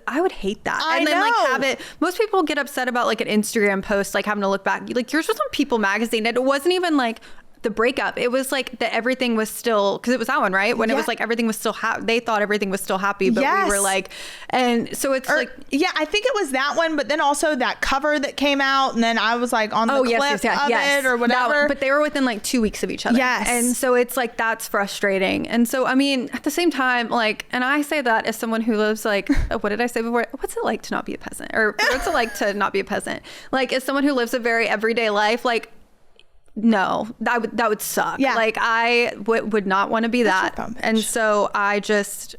I would hate that. And then like have it, most people get upset about like an Instagram post, like having to look back. Like yours was on People magazine and it wasn't even like the breakup. It was like that everything was still, because it was that one, right? When it was like everything was still they thought everything was still happy, but we were like, and so it's like, I think it was that one, but then also that cover that came out, and then I was like on the clip of it or whatever. But they were within like 2 weeks of each other. Yes. And so it's like, that's frustrating. And so, I mean, at the same time, like, and I say that as someone who lives like, what did I say before? What's it like to not be a peasant? Or what's it like to not be a peasant? Like, as someone who lives a very everyday life, like, no, that would suck. Yeah. Like I would not want to be that. And so I just,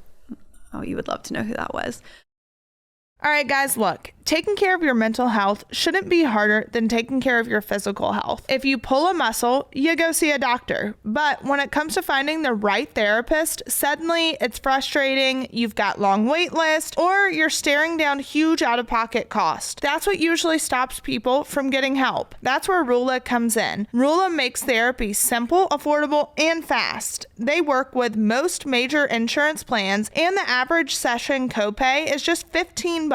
you would love to know who that was. All right, guys, look, taking care of your mental health shouldn't be harder than taking care of your physical health. If you pull a muscle, you go see a doctor. But when it comes to finding the right therapist, suddenly it's frustrating, you've got long wait lists, or you're staring down huge out-of-pocket costs. That's what usually stops people from getting help. That's where Rula comes in. Rula makes therapy simple, affordable, and fast. They work with most major insurance plans, and the average session copay is just $15.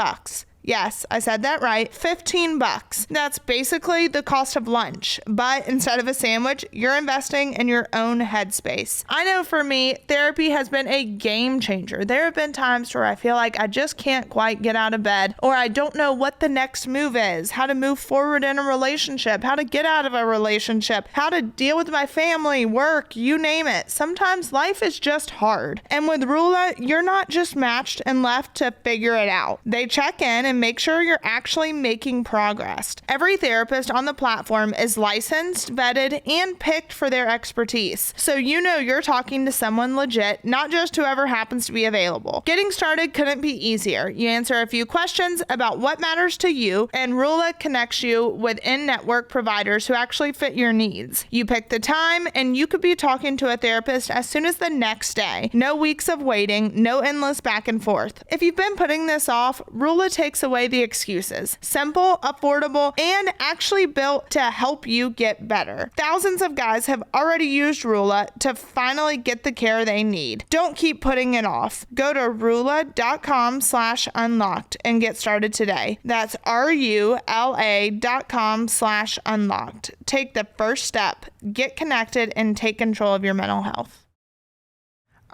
Yes, I said that right. $15. That's basically the cost of lunch. But instead of a sandwich, you're investing in your own headspace. I know for me, therapy has been a game changer. There have been times where I feel like I just can't quite get out of bed, or I don't know what the next move is, how to move forward in a relationship, how to get out of a relationship, how to deal with my family, work, you name it. Sometimes life is just hard. And with Rula, you're not just matched and left to figure it out. They check in and make sure you're actually making progress. Every therapist on the platform is licensed, vetted, and picked for their expertise. So you know you're talking to someone legit, not just whoever happens to be available. Getting started couldn't be easier. You answer a few questions about what matters to you, and Rula connects you with in-network providers who actually fit your needs. You pick the time, and you could be talking to a therapist as soon as the next day. No weeks of waiting, no endless back and forth. If you've been putting this off, Rula takes away the excuses. Simple, affordable, and actually built to help you get better. Thousands of guys have already used Rula to finally get the care they need. Don't keep putting it off. Go to Rula.com/unlocked and get started today. That's RULA.com/unlocked. Take the first step. Get connected and take control of your mental health.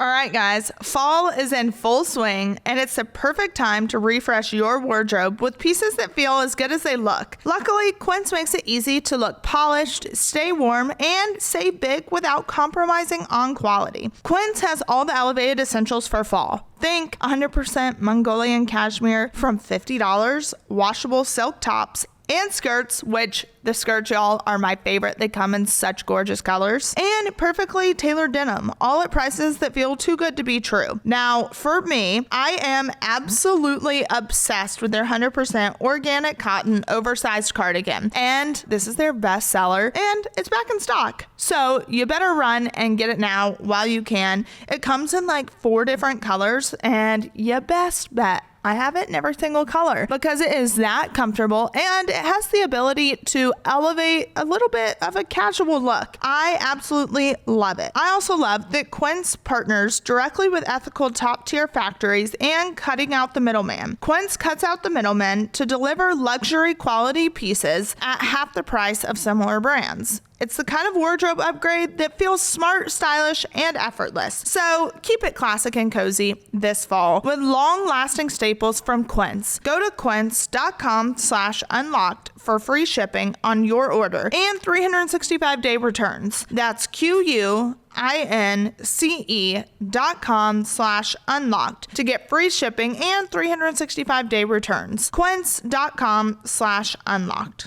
All right, guys, fall is in full swing, and it's the perfect time to refresh your wardrobe with pieces that feel as good as they look. Luckily, Quince makes it easy to look polished, stay warm, and stay big without compromising on quality. Quince has all the elevated essentials for fall. Think 100% Mongolian cashmere from $50, washable silk tops, and skirts, which the skirts, y'all, are my favorite. They come in such gorgeous colors. And perfectly tailored denim, all at prices that feel too good to be true. Now, for me, I am absolutely obsessed with their 100% organic cotton oversized cardigan. And this is their best seller, and it's back in stock. So you better run and get it now while you can. It comes in like 4 different colors, and you best bet I have it in every single color because it is that comfortable, and it has the ability to elevate a little bit of a casual look. I absolutely love it. I also love that Quince partners directly with ethical top-tier factories and cutting out the middleman. Quince cuts out the middleman to deliver luxury quality pieces at half the price of similar brands. It's the kind of wardrobe upgrade that feels smart, stylish, and effortless. So keep it classic and cozy this fall with long-lasting staples from Quince. Go to quince.com/unlocked for free shipping on your order and 365-day returns. That's QUINCE.com/unlocked to get free shipping and 365-day returns. Quince.com/unlocked.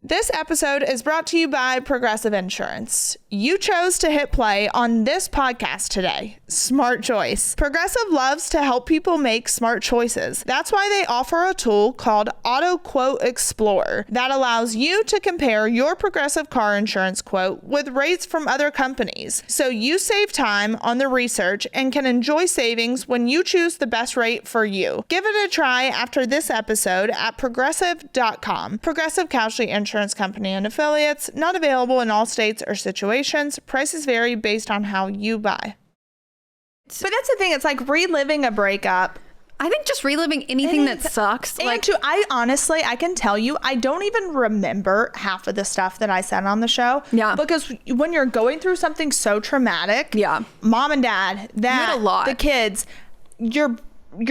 This episode is brought to you by Progressive Insurance. You chose to hit play on this podcast today. Smart choice. Progressive loves to help people make smart choices. That's why they offer a tool called Auto Quote Explorer that allows you to compare your Progressive car insurance quote with rates from other companies. So you save time on the research and can enjoy savings when you choose the best rate for you. Give it a try after this episode at progressive.com. Progressive Casualty Insurance Company and affiliates, not available in all states or situations. Prices vary based on how you buy. But that's the thing, it's like reliving a breakup. I think just reliving anything that sucks. I honestly, I can tell you, I don't even remember half of the stuff that I said on the show. Yeah. Because when you're going through something so traumatic, yeah, mom and dad, that, a lot. The kids, your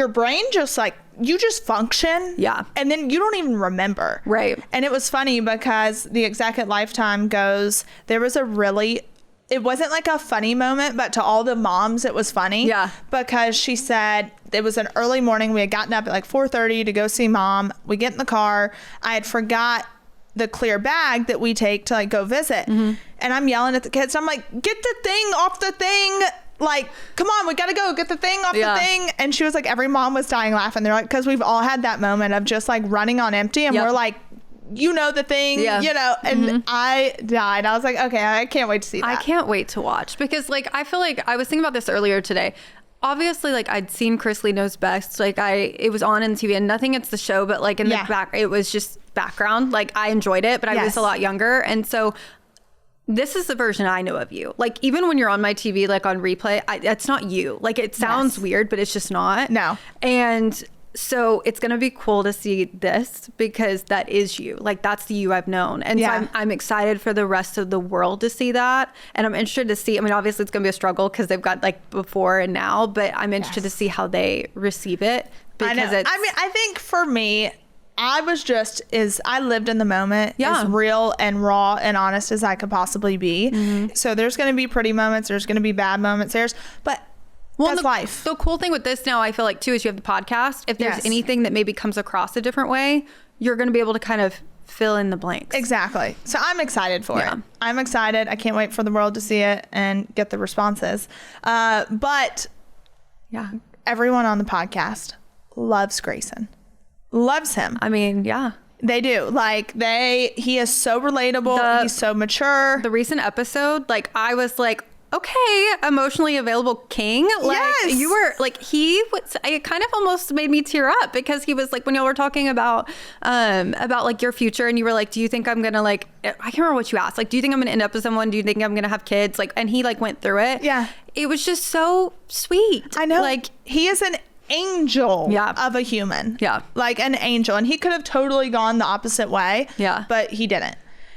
brain just like, you just function. Yeah. And then you don't even remember. Right. And it was funny because the exec at Lifetime goes, there was it wasn't like a funny moment, but to all the moms, it was funny. Yeah. Because she said it was an early morning. We had gotten up at like 4:30 to go see mom. We get in the car. I had forgot the clear bag that we take to like go visit. Mm-hmm. And I'm yelling at the kids. I'm like, get the thing off the thing. Like, come on, we got to go get the thing off the thing. And she was like, every mom was dying laughing. They're like, because we've all had that moment of just like running on empty. And we're like, you know, the thing, you know, and I died. I was like, okay, I can't wait to see that. I can't wait to watch because like, I feel like I was thinking about this earlier today. Obviously, like I'd seen Chrisley Knows Best. Like it was on TV and nothing against the show, but like in the back, it was just background. Like I enjoyed it, but I was a lot younger. And so this is the version I know of you. Like even when you're on my TV, like on replay, that's not you. Like it sounds weird, but it's just not. No. And so it's going to be cool to see this because that is you. Like that's the you I've known. And so I'm excited for the rest of the world to see that. And I'm interested to see, I mean, obviously it's going to be a struggle because they've got like before and now, but I'm interested to see how they receive it. Because I think for me, I lived in the moment as real and raw and honest as I could possibly be. Mm-hmm. So there's going to be pretty moments. There's going to be bad moments. But that's life. The cool thing with this now, I feel like too, is you have the podcast. If there's anything that maybe comes across a different way, you're going to be able to kind of fill in the blanks. Exactly. So I'm excited for it. I'm excited. I can't wait for the world to see it and get the responses. But everyone on the podcast loves Grayson. Loves him. I mean, yeah. They do. Like he is so relatable. He's so mature. The recent episode, like I was like, okay, emotionally available king. Like you were like, it kind of almost made me tear up because he was like, when y'all were talking about like your future and you were like, do you think I'm going to like, I can't remember what you asked. Like, do you think I'm going to end up with someone? Do you think I'm going to have kids? Like, and he like went through it. Yeah. It was just so sweet. I know. Like he is an angel of a human. Yeah. Like an angel. And he could have totally gone the opposite way. Yeah. But he didn't.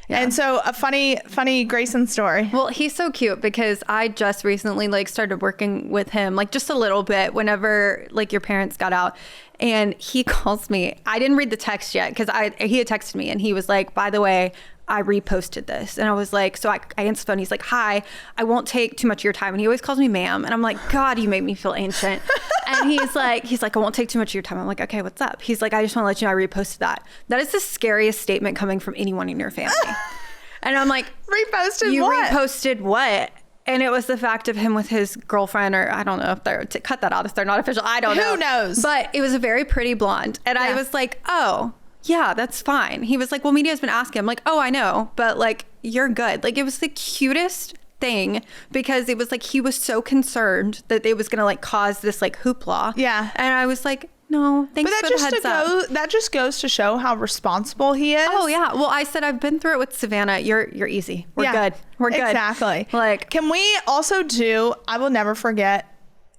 Yeah. And so a funny Grayson story. Well, he's so cute because I just recently like started working with him like just a little bit whenever like your parents got out. And he calls me. I didn't read the text yet because he had texted me and he was like, by the way, I reposted this. And I was like, so I answered the phone. He's like, hi, I won't take too much of your time. And he always calls me ma'am. And I'm like, God, you made me feel ancient. And he's like, I won't take too much of your time. I'm like, okay, what's up? He's like, I just want to let you know I reposted that. That is the scariest statement coming from anyone in your family. And I'm like, reposted you what? Reposted what? And it was the fact of him with his girlfriend, or I don't know if they're, cut that out if they're not official. I don't know. Who knows? But it was a very pretty blonde. And I was like, oh, yeah, that's fine. He was like, well, media's been asking. I'm like, oh, I know, but like, you're good. Like, it was the cutest thing because it was like, he was so concerned that it was going to like cause this like hoopla. Yeah. And I was like, no, thanks for the heads up. That just goes to show how responsible he is. Oh yeah. Well, I said, I've been through it with Savannah. You're easy. We're good. We're good. Exactly. Like, can we also do, I will never forget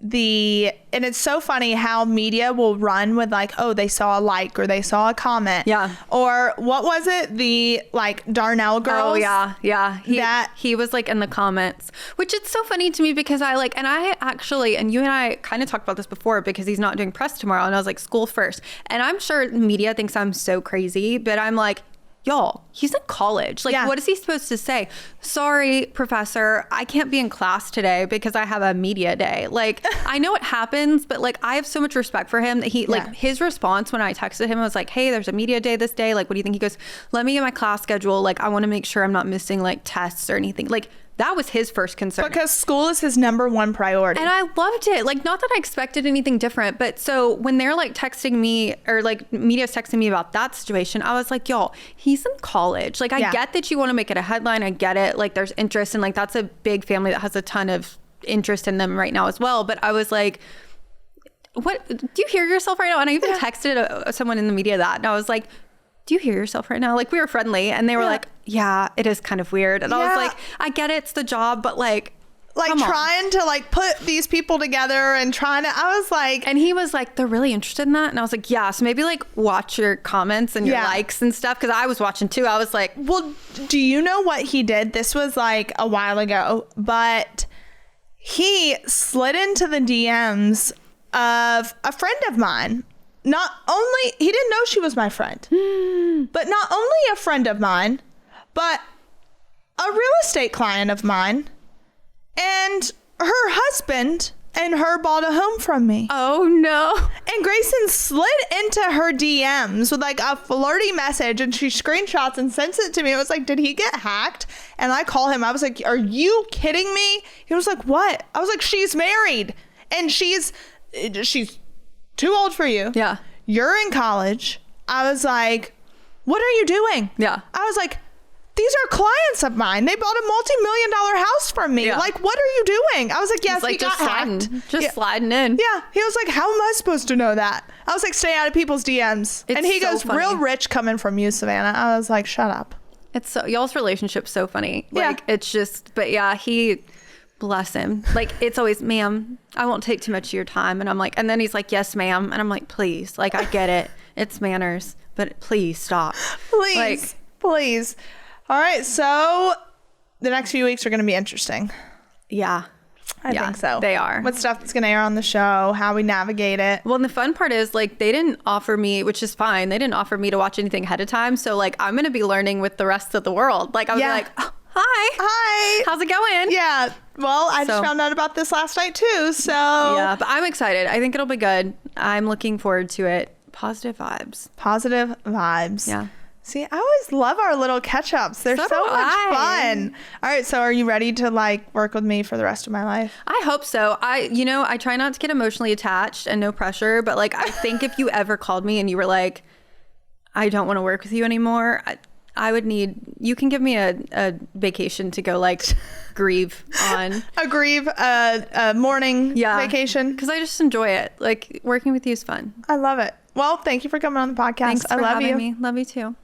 and it's so funny how media will run with like, oh, they saw a like or they saw a comment. Yeah. Or what was it? The like Darnell girls. Oh yeah. Yeah. He was like in the comments, which it's so funny to me because I actually, and you and I kind of talked about this before because he's not doing press tomorrow. And I was like, school first. And I'm sure media thinks I'm so crazy, but I'm like, y'all, he's in college. Like, what is he supposed to say? Sorry, professor, I can't be in class today because I have a media day. Like, I know it happens, but like, I have so much respect for him that he, like, his response when I texted him was like, hey, there's a media day this day. Like, what do you think? He goes, let me get my class schedule. Like, I want to make sure I'm not missing like tests or anything. Like, that was his first concern. Because school is his number one priority. And I loved it. Like, not that I expected anything different, but so when they're like texting me or like media's texting me about that situation, I was like, y'all, he's in college. Like, I get that you want to make it a headline. I get it. Like, there's interest, and like, that's a big family that has a ton of interest in them right now as well. But I was like, what, do you hear yourself right now? And I even texted someone in the media that, and I was like, do you hear yourself right now? Like, we were friendly, and they were like, yeah, it is kind of weird. And I was like, I get it, it's the job, but like trying to like put these people together and trying to, I was like, and he was like, they're really interested in that. And I was like, yeah, so maybe like watch your comments and your likes and stuff. Cause I was watching too. I was like, well, do you know what he did? This was like a while ago, but he slid into the DMs of a friend of mine. Not only, he didn't know she was my friend, but not only a friend of mine, but a real estate client of mine, and her husband and her bought a home from me. Oh no. And Grayson slid into her DMs with like a flirty message, and she screenshots and sends it to me. It was like, did he get hacked? And I call him. I was like, are you kidding me? He was like, what? I was like, she's married and she's too old for you. Yeah. You're in college. I was like, what are you doing? Yeah. I was like, these are clients of mine. They bought a multi-million-dollar house from me. Yeah. Like, what are you doing? I was like, yes, like, he got hacked. Sliding in. Yeah. He was like, how am I supposed to know that? I was like, stay out of people's DMs. And he goes, funny. Real rich coming from you, Savannah. I was like, shut up. It's so, y'all's relationship's so funny. Like, it's just, but yeah, he, bless him. Like, it's always, ma'am, I won't take too much of your time. And I'm like, and then he's like, yes, ma'am. And I'm like, please, like, I get it. It's manners, but please stop. Please, like, please. All right. So the next few weeks are going to be interesting. Yeah. I think so. They are. What stuff that's going to air on the show, how we navigate it. Well, and the fun part is, like, they didn't offer me, which is fine. They didn't offer me to watch anything ahead of time. So, like, I'm going to be learning with the rest of the world. Like, I was like, oh, hi. How's it going? Yeah. Well, I just found out about this last night too. So yeah, but I'm excited. I think it'll be good. I'm looking forward to it. Positive vibes. Positive vibes. Yeah. See, I always love our little catch-ups. They're so much fun. All right, so are you ready to like work with me for the rest of my life? I hope so. I try not to get emotionally attached and no pressure, but like, I think if you ever called me and you were like, I don't want to work with you anymore, I would need, you can give me a vacation to go like grieve on. A morning vacation. Because I just enjoy it. Like, working with you is fun. I love it. Well, thank you for coming on the podcast. Thanks for having me. Love you too.